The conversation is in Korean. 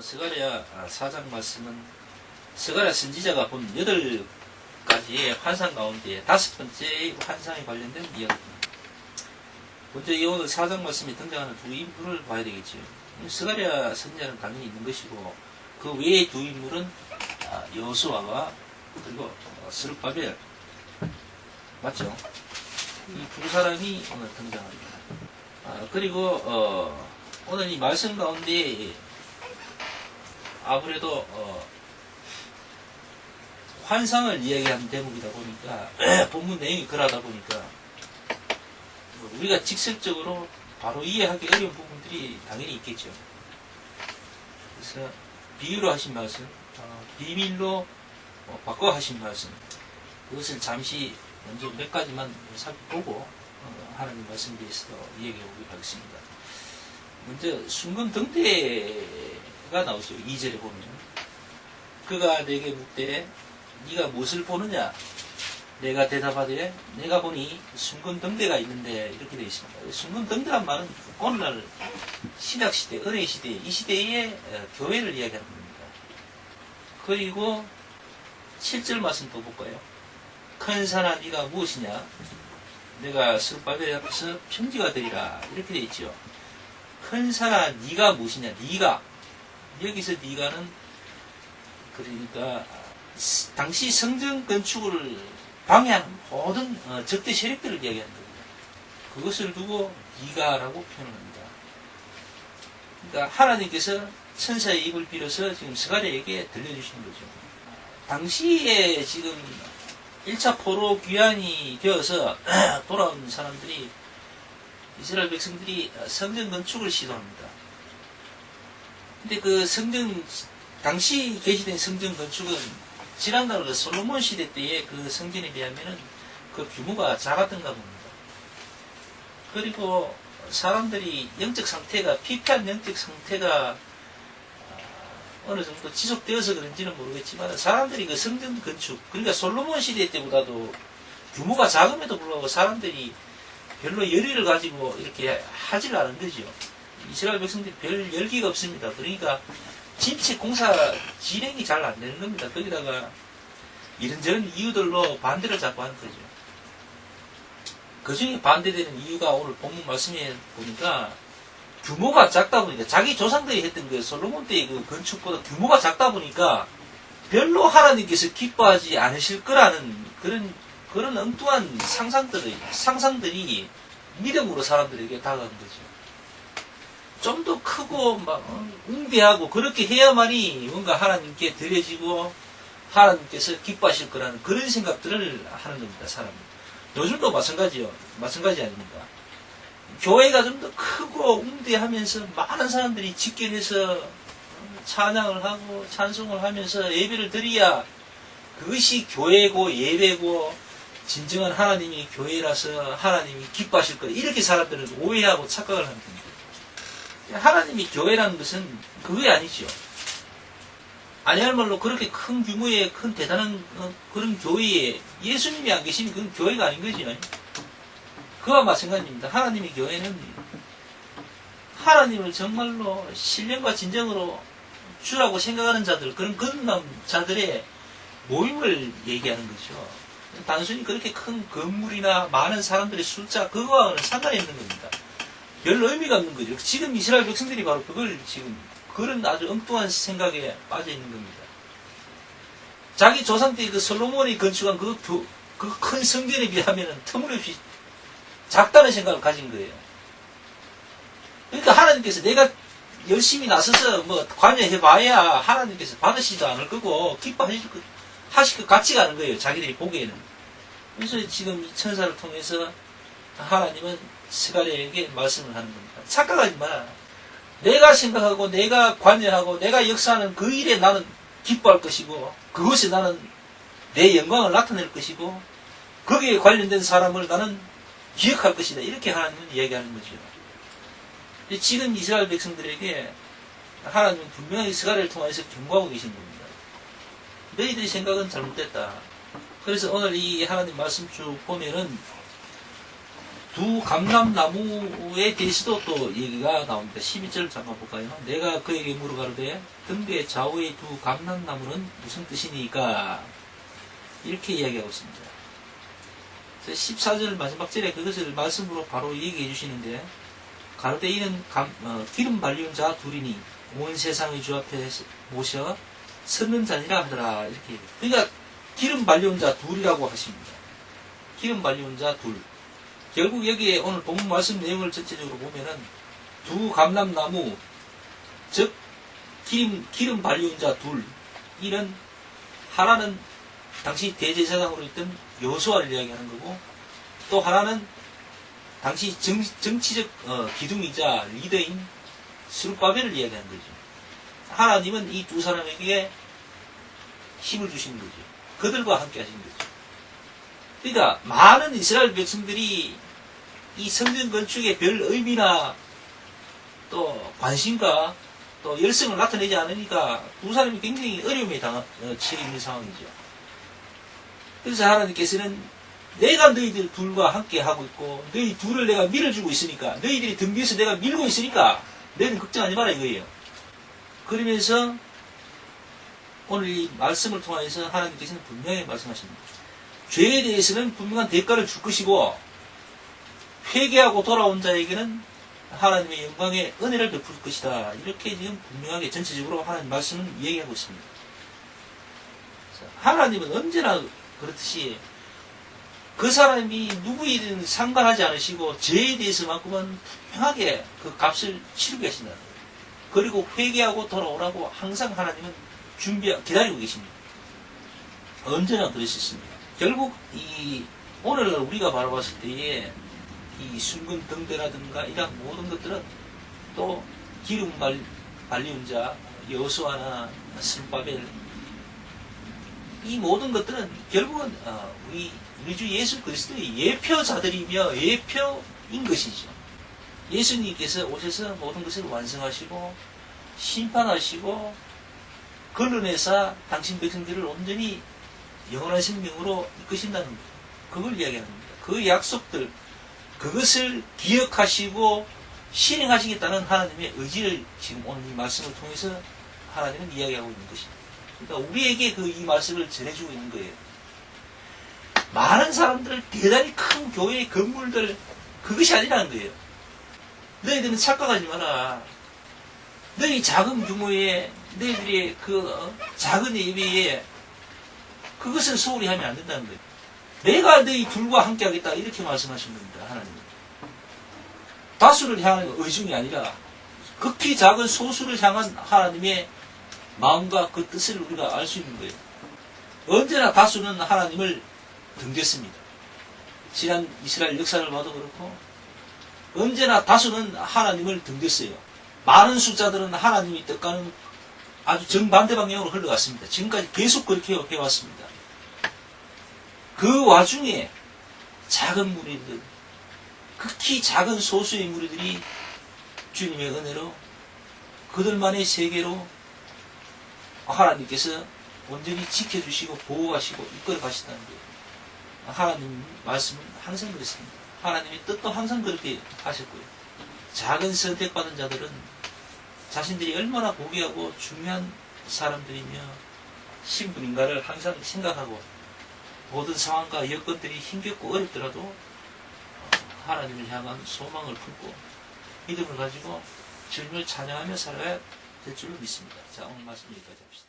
스가랴 4장 말씀은 스가랴 선지자가 본 8가지의 환상 가운데 5번째의 환상에 관련된 이야기입니다. 먼저 이 오늘 4장 말씀에 등장하는 두 인물을 봐야 되겠죠. 스가랴 선지자는 당연히 있는 것이고 그 외의 두 인물은 여호수아와 그리고 스룹바벨 맞죠? 이 두 사람이 오늘 등장합니다. 그리고 오늘 이 말씀 가운데 아무래도 환상을 이야기하는 대목이다 보니까 본문 내용이 그러다 보니까 우리가 직설적으로 바로 이해하기 어려운 부분들이 당연히 있겠죠. 그래서 비유로 하신 말씀, 비밀로 바꿔 하신 말씀, 그것을 잠시 먼저 몇 가지만 살펴보고 하나님 말씀에 대해서 이야기해 보도록 하겠습니다. 먼저 순금등대가 나오죠. 2절에 보면 그가 내게 묻되 네가 무엇을 보느냐? 내가 대답하되 내가 보니 순금등대가 있는데 이렇게 되어 있습니다. 순금등대란 말은 오늘날 신약시대, 은혜시대, 이 시대의 교회를 이야기하는 겁니다. 그리고 7절 말씀 또 볼까요? 큰 산아 네가 무엇이냐? 내가 스룹바벨 앞에서 평지가 되리라 이렇게 되어 있죠. 큰 산아 네가 무엇이냐? 네가 여기서 네가는 그러니까 당시 성전 건축을 방해하는 모든 적대 세력들을 이야기하는 겁니다. 그것을 두고 네가라고 표현합니다. 그러니까 하나님께서 천사의 입을 빌어서 지금 스가랴에게 들려주시는 거죠. 당시에 지금 1차 포로 귀환이 되어서 돌아온 사람들이 이스라엘 백성들이 성전 건축을 시도합니다. 근데 그 당시 계시된 성전 건축은 지난날 솔로몬 시대 때의 그 성전에 비하면은 그 규모가 작았던가 봅니다. 그리고 사람들이 영적 상태가, 피폐한 영적 상태가 어느 정도 지속되어서 그런지는 모르겠지만 사람들이 그 성전 건축, 그러니까 솔로몬 시대 때보다도 규모가 작음에도 불구하고 사람들이 별로 열의를 가지고 이렇게 하질 않은 거죠. 이스라엘 백성들이 별 열기가 없습니다. 그러니까 진짜 공사 진행이 잘 안 되는 겁니다. 거기다가 이런저런 이유들로 반대를 자꾸 하는 거죠. 그 중에 반대되는 이유가 오늘 본문 말씀에 보니까 규모가 작다 보니까 자기 조상들이 했던 그 솔로몬 때의 그 건축보다 규모가 작다 보니까 별로 하나님께서 기뻐하지 않으실 거라는 그런 엉뚱한 상상들이 믿음으로 사람들에게 다가간 거죠. 좀 더 크고 막 웅대하고 그렇게 해야만이 뭔가 하나님께 드려지고 하나님께서 기뻐하실 거라는 그런 생각들을 하는 겁니다. 사람은. 요즘도 마찬가지 아닙니까? 교회가 좀 더 크고 웅대하면서 많은 사람들이 집결해서 찬양을 하고 찬송을 하면서 예배를 드려야 그것이 교회고 예배고 진정한 하나님이 교회라서 하나님이 기뻐하실 거예요. 이렇게 사람들은 오해하고 착각을 하는 겁니다. 하나님이 교회라는 것은 그게 아니죠. 아니야말로 그렇게 큰 규모의 큰 대단한 그런 교회에 예수님이 안 계시면 그건 교회가 아닌 거죠. 그와 마찬가지입니다. 하나님의 교회는 하나님을 정말로 신령과 진정으로 주라고 생각하는 자들, 그런 건남 자들의 모임을 얘기하는 거죠. 단순히 그렇게 큰 건물이나 많은 사람들의 숫자, 그거와는 상관이 없는 겁니다. 별 의미가 없는 거죠. 지금 이스라엘 백성들이 바로 그걸 지금 그런 아주 엉뚱한 생각에 빠져 있는 겁니다. 자기 조상 때 그 솔로몬이 건축한 그 큰 성전에 비하면 터무니없이 작다는 생각을 가진 거예요. 그러니까 하나님께서 내가 열심히 나서서 관여해봐야 하나님께서 받으시지도 않을 거고 기뻐하실 것 같지가 않은 거예요. 자기들이 보기에는. 그래서 지금 이 천사를 통해서 하나님은 스가랴에게 말씀을 하는 겁니다. 착각하지 마라. 내가 생각하고 내가 관여하고 내가 역사하는 그 일에 나는 기뻐할 것이고 그것이 나는 내 영광을 나타낼 것이고 거기에 관련된 사람을 나는 기억할 것이다. 이렇게 하나님은 이야기하는 거죠. 지금 이스라엘 백성들에게 하나님은 분명히 스가랴를 통해서 경고하고 계신 겁니다. 너희들의 생각은 잘못됐다. 그래서 오늘 이 하나님 말씀 쭉 보면은 두 감람나무에 대해서도 또 얘기가 나옵니다. 12절 잠깐 볼까요? 내가 그에게 물어가로되 등대 좌우의 두 감람나무는 무슨 뜻이니까? 이렇게 이야기하고 있습니다. 14절 마지막 절에 그것을 말씀으로 바로 얘기해 주시는데, 가로되 이는 기름 발리운 자 둘이니 온 세상의 주 앞에 모셔 섰는 자니라 하더라. 이렇게. 그러니까 기름 발리운 자 둘이라고 하십니다. 기름 발리운 자 둘. 결국 여기에 오늘 본문 말씀 내용을 전체적으로 보면은 두 감람나무, 즉 기름 발리운 자 둘, 이는 하나는 당시 대제사장으로 있던 여호수아를 이야기하는 거고, 또 하나는 당시 정치적 기둥이자 리더인 스룹바벨을 이야기하는 거죠. 하나님은 이 두 사람에게 힘을 주시는 거죠. 그들과 함께 하신 거죠. 그러니까 많은 이스라엘 백성들이 이 성전 건축에 별 의미나 또 관심과 또 열성을 나타내지 않으니까 두 사람이 굉장히 어려움에 처해 있는 상황이죠. 그래서 하나님께서는 내가 너희들 둘과 함께 하고 있고 너희 둘을 내가 밀어주고 있으니까, 너희들이 등 뒤에서 내가 밀고 있으니까 너희는 걱정하지 마라 이거예요. 그러면서 오늘 이 말씀을 통해서 하나님께서는 분명히 말씀하십니다. 죄에 대해서는 분명한 대가를 줄 것이고, 회개하고 돌아온 자에게는 하나님의 영광의 은혜를 베풀 것이다. 이렇게 지금 분명하게 전체적으로 하나님 말씀은 얘기하고 있습니다. 하나님은 언제나 그렇듯이 그 사람이 누구이든 상관하지 않으시고 죄에 대해서만큼은 분명하게 그 값을 치르고 계신다. 그리고 회개하고 돌아오라고 항상 하나님은 기다리고 계십니다. 언제나 그러셨습니다. 결국 오늘날 우리가 바라봤을 때에 이 순금 등대라든가 이런 모든 것들은 또 기름 발리운 자 여호수아나 스룹바벨, 이 모든 것들은 결국은 우리 주 예수 그리스도의 예표자들이며 예표인 것이죠. 예수님께서 오셔서 모든 것을 완성하시고 심판하시고 걸러내사 당신 백성들을 온전히 영원한 생명으로 이끄신다는 것, 그걸 이야기하는 겁니다. 그 약속들, 그것을 기억하시고 실행하시겠다는 하나님의 의지를 지금 오늘 이 말씀을 통해서 하나님은 이야기하고 있는 것입니다. 그러니까 우리에게 이 말씀을 전해주고 있는 거예요. 많은 사람들, 대단히 큰 교회의 건물들, 그것이 아니라는 거예요. 너희들은 착각하지 마라. 너희 작은 규모의, 너희들의 작은 예배에 그것을 소홀히 하면 안 된다는 거예요. 내가 너희 둘과 함께 하겠다. 이렇게 말씀하신 겁니다. 하나님. 다수를 향한 의중이 아니라 극히 작은 소수를 향한 하나님의 마음과 그 뜻을 우리가 알 수 있는 거예요. 언제나 다수는 하나님을 등졌습니다. 지난 이스라엘 역사를 봐도 그렇고 언제나 다수는 하나님을 등졌어요. 많은 숫자들은 하나님의 뜻과는 아주 정반대 방향으로 흘러갔습니다. 지금까지 계속 그렇게 해왔습니다. 그 와중에 작은 무리들, 극히 작은 소수의 무리들이 주님의 은혜로 그들만의 세계로 하나님께서 온전히 지켜주시고 보호하시고 이끌어 가신다는 거예요. 하나님 말씀은 항상 그렇습니다. 하나님의 뜻도 항상 그렇게 하셨고요. 작은 선택받은 자들은 자신들이 얼마나 고귀하고 중요한 사람들이며 신분인가를 항상 생각하고 모든 상황과 여건들이 힘겹고 어렵더라도 하나님을 향한 소망을 품고 믿음을 가지고 주님을 찬양하며 살아야 될 줄로 믿습니다. 자, 오늘 말씀 여기까지 합시다.